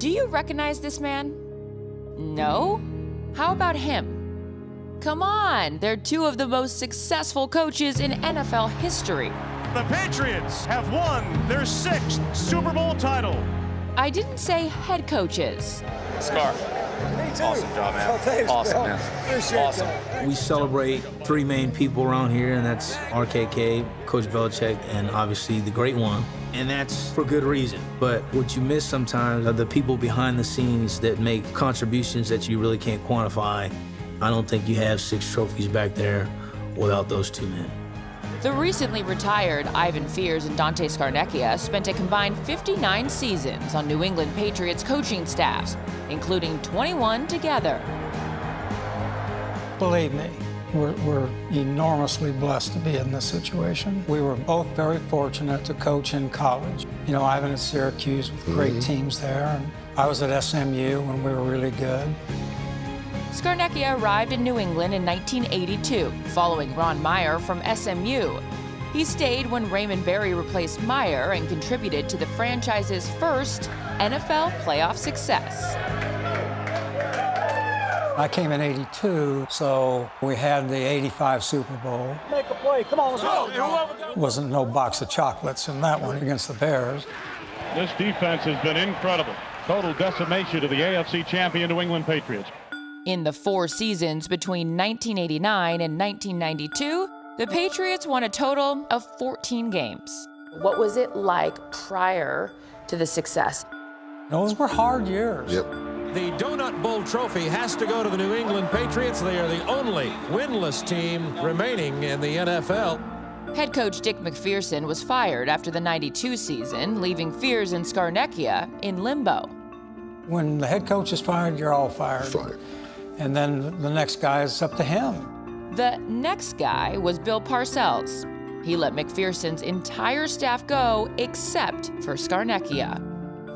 Do you recognize this man? No? How about him? Come on, they're two of the most successful coaches in NFL history. The Patriots have won their 6th Super Bowl title. I didn't say head coaches. Scar. Awesome job, man. Oh, thanks, awesome, Bill. man. Appreciate Awesome. that. We celebrate three main people around here, and that's RKK, Coach Belichick, and obviously the great one. And that's for good reason. But what you miss sometimes are the people behind the scenes that make contributions that you really can't quantify. I don't think you have 6 trophies back there without those two men. The recently retired Ivan Fears and Dante Scarnecchia spent a combined 59 seasons on New England Patriots coaching staffs, including 21 together. Believe me, we're enormously blessed to be in this situation. We were both very fortunate to coach in college. You know, Ivan at Syracuse with great teams there, and I was at SMU when we were really good. Scarnecchia arrived in New England in 1982, following Ron Meyer from SMU. He stayed when Raymond Berry replaced Meyer and contributed to the franchise's first NFL playoff success. I came in '82, so we had the '85 Super Bowl. Make a play. Come on, let's go. Wasn't no box of chocolates in that one against the Bears. This defense has been incredible. Total decimation of the AFC champion New England Patriots. In the 4 seasons between 1989 and 1992, the Patriots won a total of 14 games. What was it like prior to the success? Those were hard years. Yep. The Donut Bowl trophy has to go to the New England Patriots. They are the only winless team remaining in the NFL. Head coach Dick McPherson was fired after the '92 season, leaving Fears and Scarnecchia in limbo. When the head coach is fired, you're all fired. Fired. And then the next guy is up to him. The next guy was Bill Parcells. He let McPherson's entire staff go except for Scarnecchia.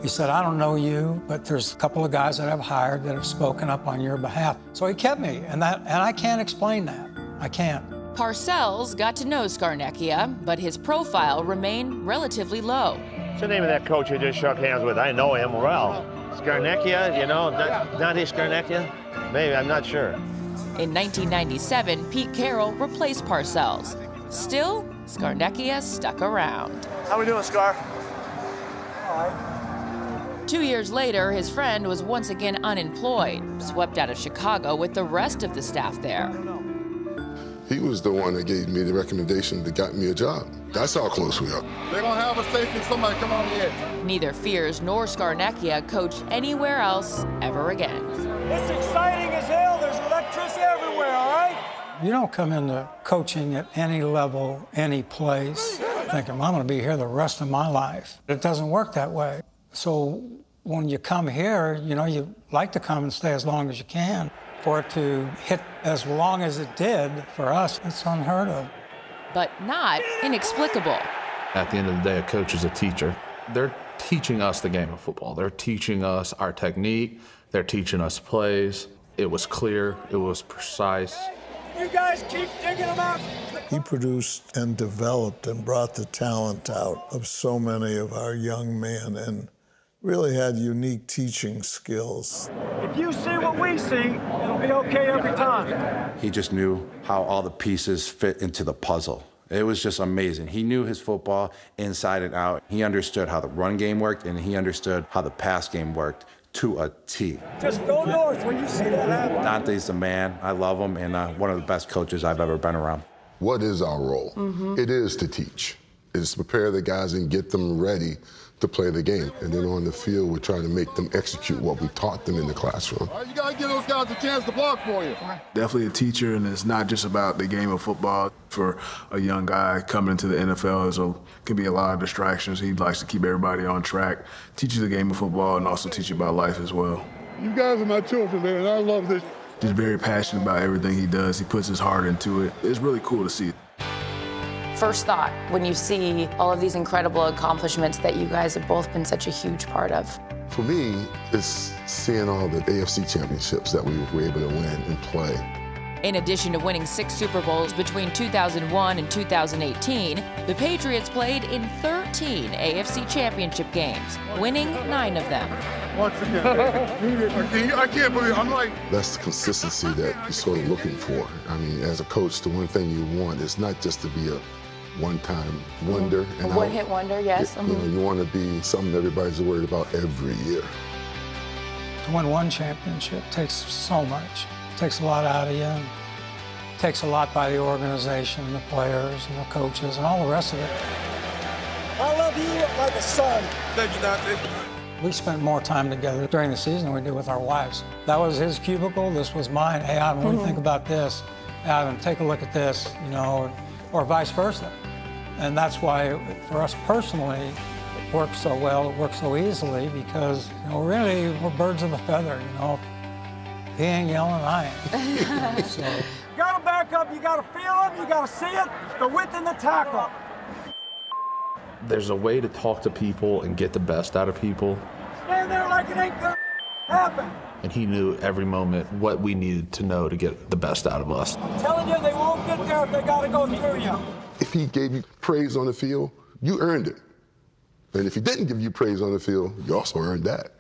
He said, I don't know you, but there's a couple of guys that I've hired that have spoken up on your behalf. So he kept me, and I can't explain that. I can't. Parcells got to know Scarnecchia, but his profile remained relatively low. What's the name of that coach you just shook hands with? I know him well. Scarnecchia, you know, Dante Scarnecchia? Maybe, I'm not sure. In 1997, Pete Carroll replaced Parcells. Still, Scarnecchia stuck around. How we doing, Scar? All right. 2 years later, his friend was once again unemployed, swept out of Chicago with the rest of the staff there. He was the one that gave me the recommendation that got me a job. That's how close we are. They're going to have a safety, somebody come on the edge. Neither Fears nor Scarnecchia coached anywhere else ever again. It's exciting as hell. There's electricity everywhere, all right? You don't come into coaching at any level, any place, thinking, I'm going to be here the rest of my life. It doesn't work that way. So when you come here, you know, you like to come and stay as long as you can. For it to hit as long as it did, for us, it's unheard of. But not inexplicable. At the end of the day, a coach is a teacher. They're teaching us the game of football. They're teaching us our technique. They're teaching us plays. It was clear. It was precise. You guys keep digging them out. He produced and developed and brought the talent out of so many of our young men and really had unique teaching skills. If you see what we see, it'll be okay every time. He just knew how all the pieces fit into the puzzle. It was just amazing. He knew his football inside and out. He understood how the run game worked, and he understood how the pass game worked to a T. Just go north when you see that happen. Dante's the man. I love him, and one of the best coaches I've ever been around. What is our role? It is to teach. It's to prepare the guys and get them ready to play the game. And then on the field, we're trying to make them execute what we taught them in the classroom. You got to give those guys a chance to block for you. Definitely a teacher, and it's not just about the game of football. For a young guy coming into the NFL, can be a lot of distractions. He likes to keep everybody on track, teach you the game of football, and also teach you about life as well. You guys are my children, man, and I love this. He's very passionate about everything he does. He puts his heart into it. It's really cool to see. First thought when you see all of these incredible accomplishments that you guys have both been such a huge part of? For me, it's seeing all the AFC championships that we were able to win and play. In addition to winning 6 Super Bowls between 2001 and 2018, the Patriots played in 13 AFC championship games, winning 9 of them. Once again, I can't believe I'm like. That's the consistency that you're sort of looking for. I mean, as a coach, the one thing you want is not just to be a one-time wonder. A one-hit wonder, yes. You know, you want to be something everybody's worried about every year. To win one championship takes so much. It takes a lot out of you. It takes a lot by the organization, the players, and the coaches, and all the rest of it. I love you like a son. Thank you, Dante. We spent more time together during the season than we did with our wives. That was his cubicle, this was mine. Hey, Ivan, what do you think about this? Hey, Ivan, take a look at this, you know, or vice versa. And that's why, for us personally, it works so well, it works so easily, because, you know, really, we're birds of a feather, you know. He ain't yelling, I ain't. So. You gotta back up, you gotta feel it, you gotta see it, the width and the tackle. There's a way to talk to people and get the best out of people. Stand there like it ain't gonna happen. And he knew every moment what we needed to know to get the best out of us. I'm telling you, they won't get there if they gotta go through you. If he gave you praise on the field, you earned it. And if he didn't give you praise on the field, you also earned that.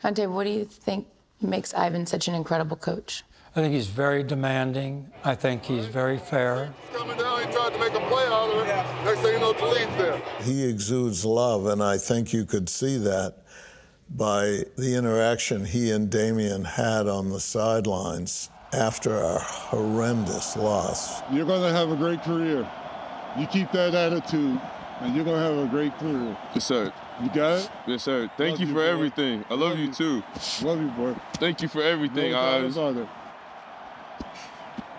Dante, what do you think makes Ivan such an incredible coach? I think he's very demanding. I think he's very fair. Coming down, he tried to make a play out of it. Next thing you know, Talib's there. He exudes love, and I think you could see that by the interaction he and Damian had on the sidelines after our horrendous loss. You're going to have a great career. You keep that attitude, and you're going to have a great career. Yes, sir. You got it? Yes, sir. Thank you for everything. I love you, too. Love you, boy. Thank you for everything, Oz.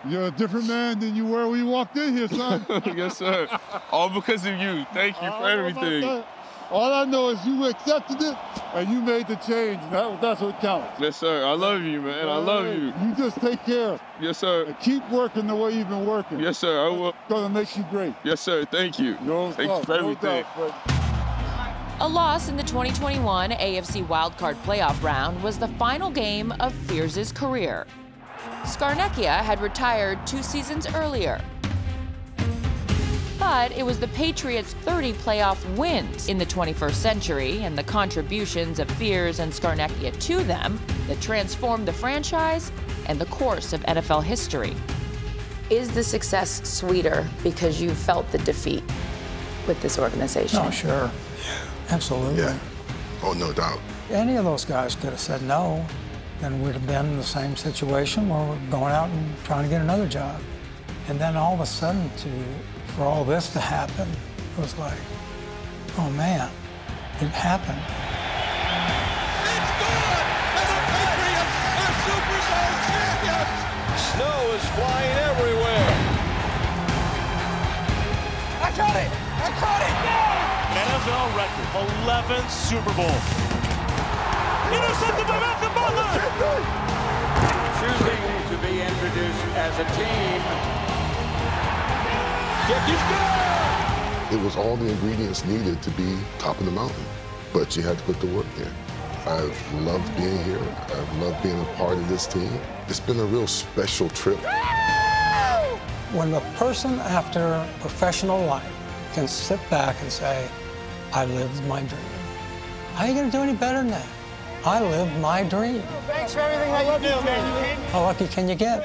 You're a different man than you were when you walked in here, son. Yes, sir. All because of you. Thank you for everything. All I know is you accepted it and you made the change. That's what counts. Yes, sir. I love you, man. I love you. You just take care. Yes, sir. And keep working the way you've been working. Yes, sir. I will. It's gonna make you great. Yes, sir. Thank you. Thank you for everything. A loss in the 2021 AFC wildcard playoff round was the final game of Fears' career. Scarnecchia had retired 2 seasons earlier. But it was the Patriots' 30 playoff wins in the 21st century and the contributions of Fears and Scarnecchia to them that transformed the franchise and the course of NFL history. Is the success sweeter because you felt the defeat with this organization? Oh, sure. Absolutely. Yeah. Oh, no doubt. Any of those guys could have said no, then we'd have been in the same situation where we're going out and trying to get another job. And then all of a sudden, for all this to happen, it was like, oh man, it happened. It's gone! And the Patriots are Super Bowl champions! Snow is flying everywhere. I caught it! I caught it! NFL record, 11 Super Bowls. Intercepted by Malcolm Butler! Choosing to be introduced as a team. It was all the ingredients needed to be top of the mountain, but you had to put the work in. I've loved being here. I've loved being a part of this team. It's been a real special trip. When a person after professional life can sit back and say, I lived my dream. How are you going to do any better than that? I lived my dream. Thanks for everything that you do, man. How lucky can you get?